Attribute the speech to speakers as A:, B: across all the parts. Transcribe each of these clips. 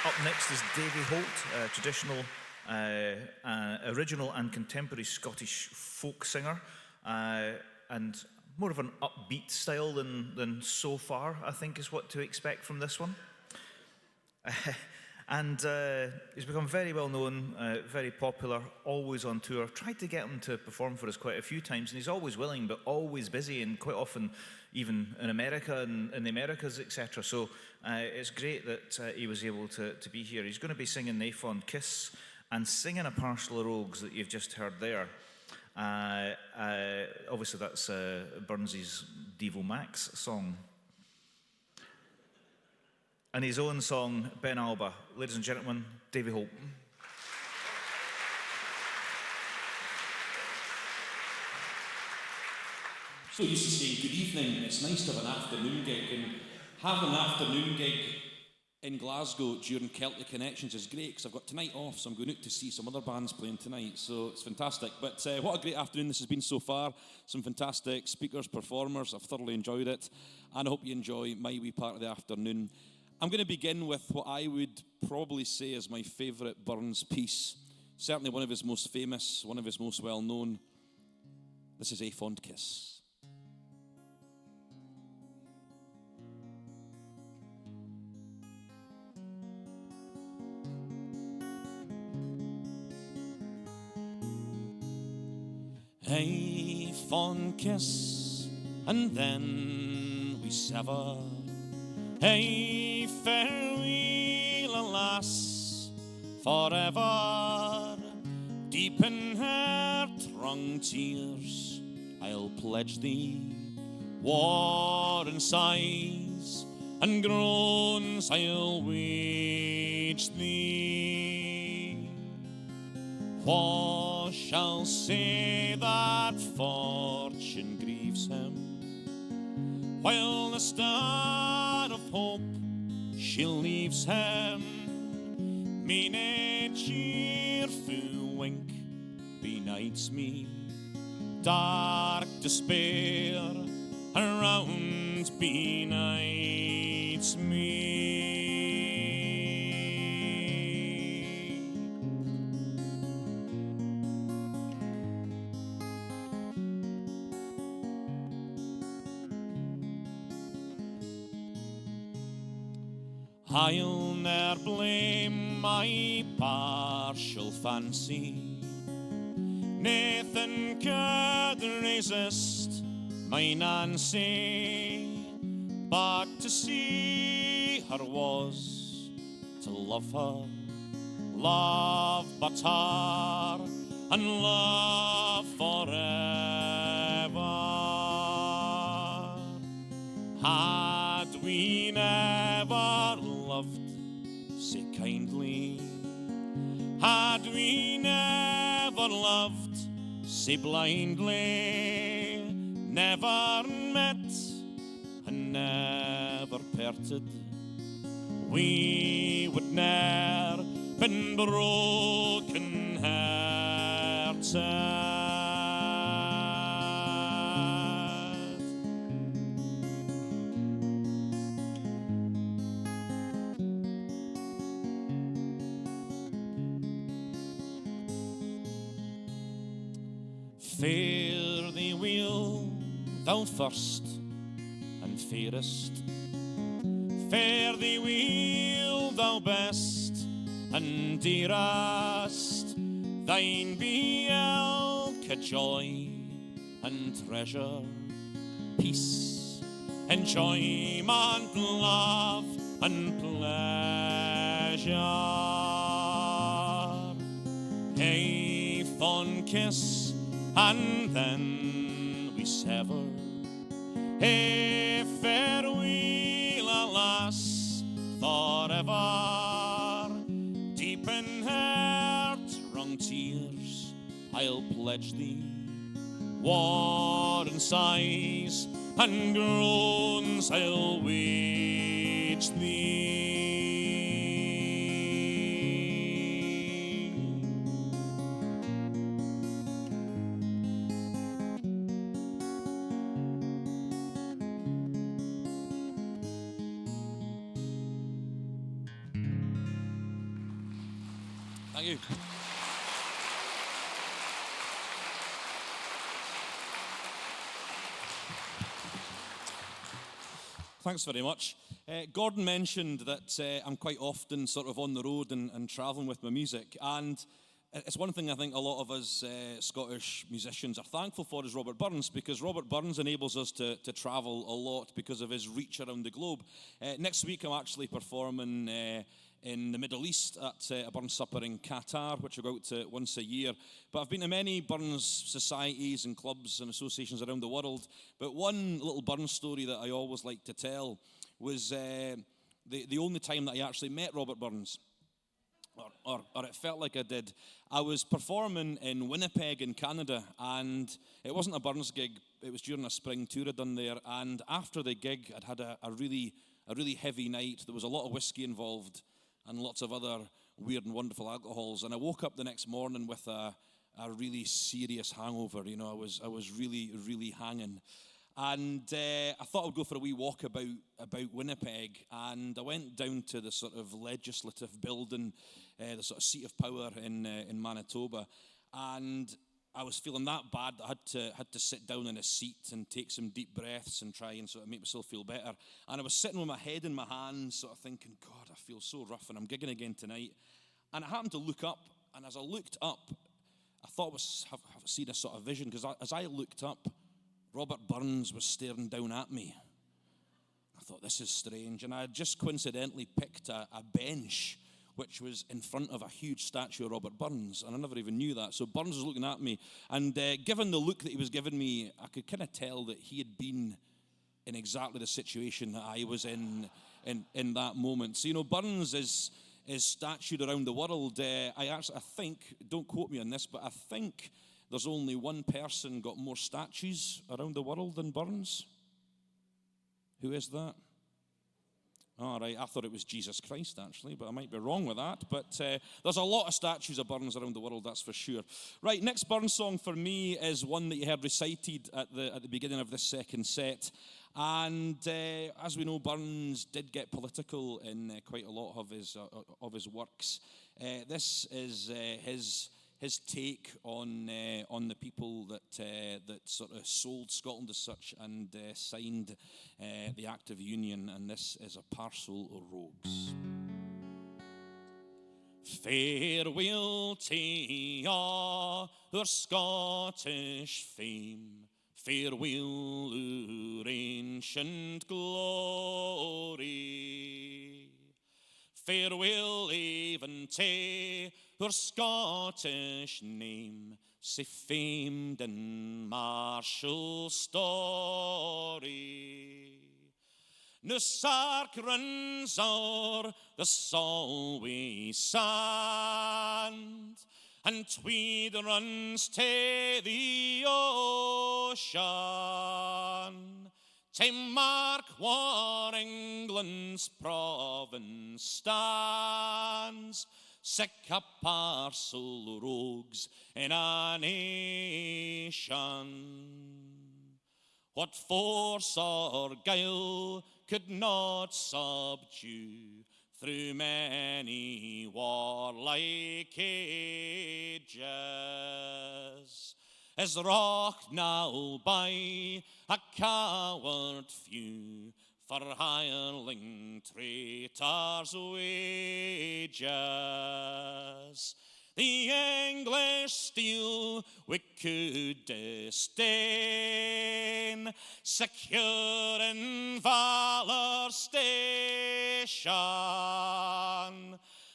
A: Up next is Davy Holt, traditional, original and contemporary Scottish folk singer, and more of an upbeat style than So Far, I think is what to expect from this one. And he's become very well known, very popular, always on tour. I've tried to get him to perform for us quite a few times, and he's always willing, but always busy, and quite often even in America and in the Americas, etc. So it's great that he was able to be here. He's going to be singing "Nae Fond Kiss" and singing a parcel of rogues that you've just heard there. Obviously, that's Burns's Devo Max song. And his own song, Ben Alba. Ladies and gentlemen, Davy Holt.
B: So used to saying good evening, and it's nice to have an afternoon gig, and having an afternoon gig in Glasgow during Celtic Connections is great, because I've got tonight off, so I'm going out to see some other bands playing tonight, so it's fantastic. But what a great afternoon this has been so far. Some fantastic speakers, performers. I've thoroughly enjoyed it, and I hope you enjoy my wee part of the afternoon. I'm going to begin with what I would probably say is my favourite Burns piece. Certainly one of his most famous, one of his most well-known. This is "A Fond Kiss." A fond kiss, and then we sever. A farewell, alas, forever. Deep in her wrung tears, I'll pledge thee. War and sighs and groans I'll wage thee. Wha shall say that fortune grieves him, while the star of hope she leaves him? Mean a cheerful wink benights me, dark despair around benights me. I'll ne'er blame my partial fancy, Nathan could resist my Nancy, but to see her was to love her, love but her, and love forever. Had we never loved so kindly, had we never loved so blindly, never met and never parted, we would ne'er been broken hearted. Fare thee weel, thou first and fairest. Fare thee weel, thou best and dearest. Thine be ilka joy and treasure, peace, enjoyment, love and pleasure. A fond kiss, and then we sever. A farewell, alas, forever. Deep in heart wrung tears I'll pledge thee. War and sighs and groans I'll wage thee. Thank you. Thanks very much. Gordon mentioned that I'm quite often sort of on the road and travelling with my music, and it's one thing I think a lot of us Scottish musicians are thankful for is Robert Burns, because Robert Burns enables us to travel a lot because of his reach around the globe. Next week I'm actually performing in the Middle East at a Burns Supper in Qatar, which I go out to once a year. But I've been to many Burns societies and clubs and associations around the world. But one little Burns story that I always like to tell was the only time that I actually met Robert Burns. Or it felt like I did. I was performing in Winnipeg in Canada, and it wasn't a Burns gig. It was during a spring tour I'd done there, and after the gig, I'd had a really heavy night. There was a lot of whiskey involved and lots of other weird and wonderful alcohols, and I woke up the next morning with a really serious hangover. You know, I was really hanging. And I thought I would go for a wee walk about Winnipeg, and I went down to the sort of legislative building, the sort of seat of power in Manitoba, and I was feeling that bad that I had to sit down in a seat and take some deep breaths and try and sort of make myself feel better. And I was sitting with my head in my hands, sort of thinking, God, I feel so rough, and I'm gigging again tonight. And I happened to look up, and as I looked up, I thought I was seeing a sort of vision, because as I looked up, Robert Burns was staring down at me. I thought, this is strange. And I had just coincidentally picked a bench which was in front of a huge statue of Robert Burns, and I never even knew that. So Burns was looking at me, and given the look that he was giving me, I could kind of tell that he had been in exactly the situation that I was in that moment. So, you know, Burns is statued around the world. I think, don't quote me on this, but I think there's only one person got more statues around the world than Burns. Who is that? All right, I thought it was Jesus Christ, actually, but I might be wrong with that. But there's a lot of statues of Burns around the world, that's for sure. Right, next Burns song for me is one that you heard recited at the beginning of this second set. And as we know, Burns did get political in quite a lot of his works. This is his take on the people that sort of sold Scotland as such and signed the Act of Union, and this is a parcel of rogues. Farewell to our Scottish fame, farewell our ancient glory, farewell even to our Scottish name, sae famed in martial story. Now sark runs o'er the Solway sand, and Tweed runs to the ocean, to mark where England's province stands, sick a parcel rogues in a nation. What force or guile could not subdue through many warlike ages, is rocked now by a coward few, for hireling traitors' wages. The English steel we could disdain, secure in valor's station.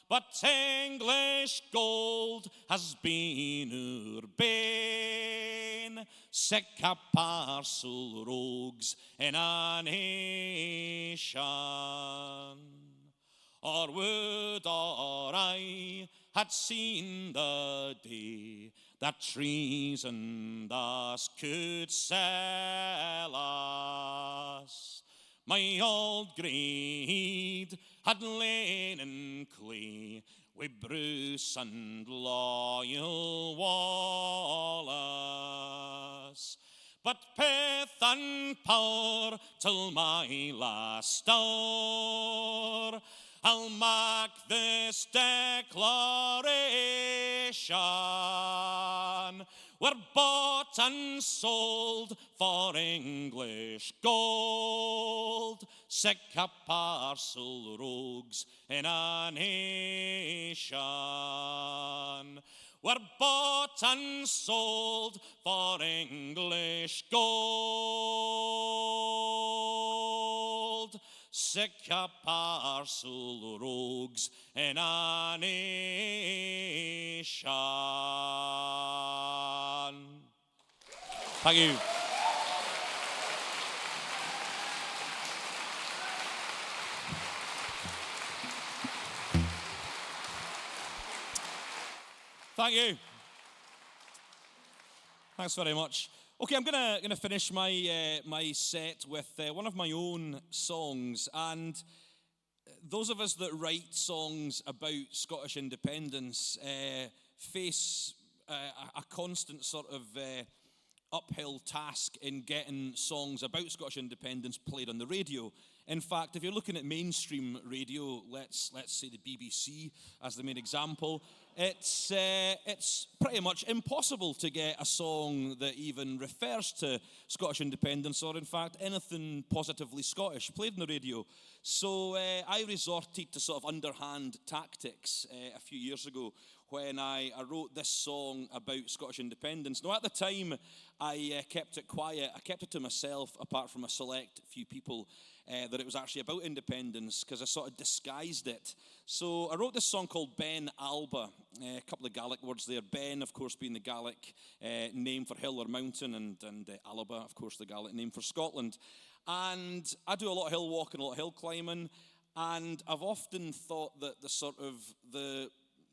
B: But English gold has been our bane, sick a parcel rogues in a nation. Or would or I had seen the day that treason thus could sell us. My old greed had lain in clay with Bruce and loyal Wallace. But pith and power till my last hour I'll make this declaration. We're bought and sold for English gold. Sick a parcel rogues in a nation. We're bought and sold for English gold. Sick a parcel rogues in a nation. Thank you. Thank you. Thanks very much. Okay, I'm gonna finish my my set with one of my own songs, and those of us that write songs about Scottish independence face a constant sort of uphill task in getting songs about Scottish independence played on the radio. In fact, if you're looking at mainstream radio, let's say the BBC as the main example, it's pretty much impossible to get a song that even refers to Scottish independence, or in fact anything positively Scottish, played on the radio. So I resorted to sort of underhand tactics a few years ago when I wrote this song about Scottish independence. Now, at the time, I kept it quiet. I kept it to myself, apart from a select few people, that it was actually about independence, because I sort of disguised it. So I wrote this song called Ben Alba, a couple of Gaelic words there. Ben, of course, being the Gaelic name for hill or mountain, and Alba, of course, the Gaelic name for Scotland. And I do a lot of hill walking, a lot of hill climbing, and I've often thought that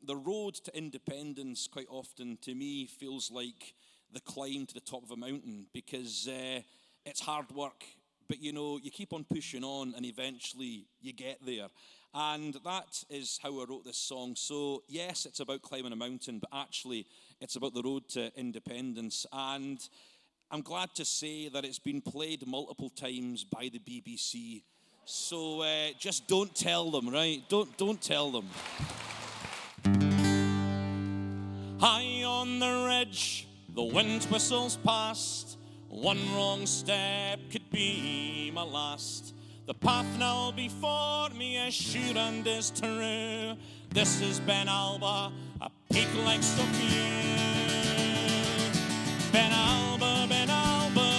B: the road to independence quite often, to me, feels like the climb to the top of a mountain, because it's hard work, but you know, you keep on pushing on and eventually you get there. And that is how I wrote this song. So yes, it's about climbing a mountain, but actually it's about the road to independence. And I'm glad to say that it's been played multiple times by the BBC. So just don't tell them, right? Don't tell them. High on the ridge, the wind whistles past. One wrong step could be my last. The path now before me is sure and is true. This is Ben Alba, a peak like so few. Ben Alba,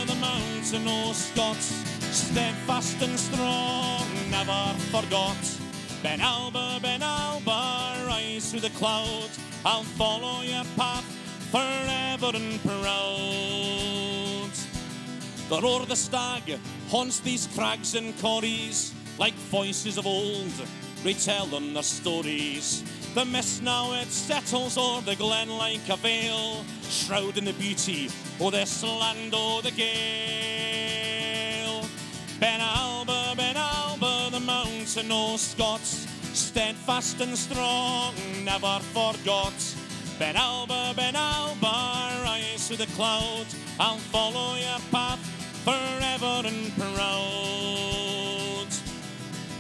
B: the mountain o' Scots, steadfast and strong, never forgot. Ben Alba, rise through the clouds. I'll follow your path forever and proud. The roar of the stag haunts these crags and corries, like voices of old retelling their stories. The mist now it settles o'er the glen like a veil, shrouding the beauty o' this land o' the gale. Ben Alba, the mountain o' Scots, steadfast and strong, never forgot. Ben Alba, rise through the clouds. I'll follow your path forever and proud.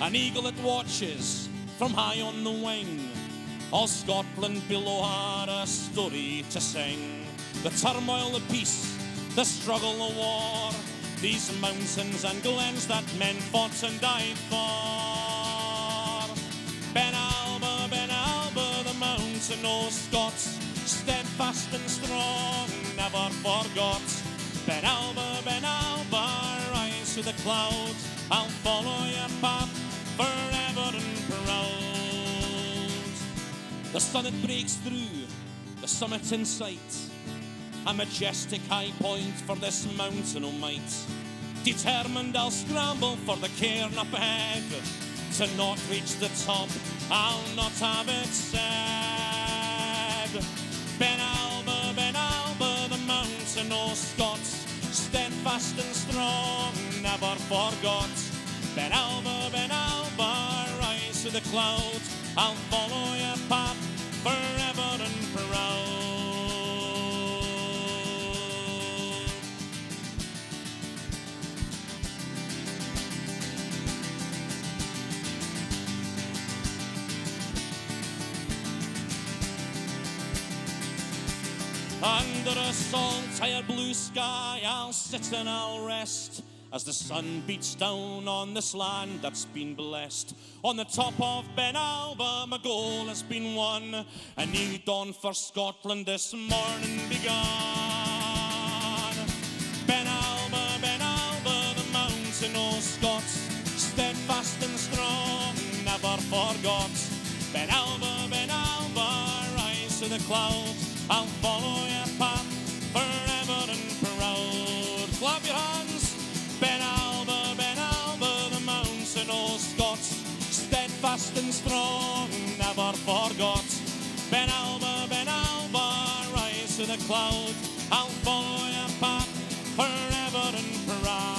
B: An eagle it watches from high on the wing. All Scotland below had a story to sing. The turmoil of peace, the struggle of war, these mountains and glens that men fought and died for. Ben Alba, the mountain o' Scots, steadfast and strong, never forgot. Ben Alba, rise to the clouds. I'll follow your path forever and proud. The sun it breaks through, the summit in sight, a majestic high point for this mountain o' might. Determined I'll scramble for the cairn up ahead. To not reach the top, I'll not have it said. Ben Alba, the mountain o' Scots, steadfast and strong, never forgot. Ben Alba, rise to the clouds. I'll follow your path forever and proud. Under a salt-tired blue sky, I'll sit and I'll rest as the sun beats down on this land that's been blessed. On the top of Ben Alba, my goal has been won. A new dawn for Scotland this morning begun. Ben Alba, the mountain o' Scots, steadfast and strong, never forgot. Ben Alba, rise to the clouds. I'll follow your path forever and proud. Clap your hands. Ben Alba, the mountain o' Scots, steadfast and strong, never forgot. Ben Alba, rise to the cloud. I'll follow your path forever and proud.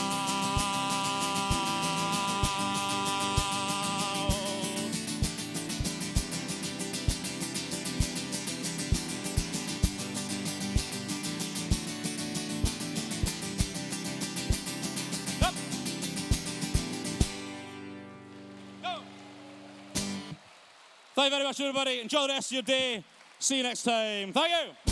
B: Thank you very much, everybody. Enjoy the rest of your day. See you next time. Thank you.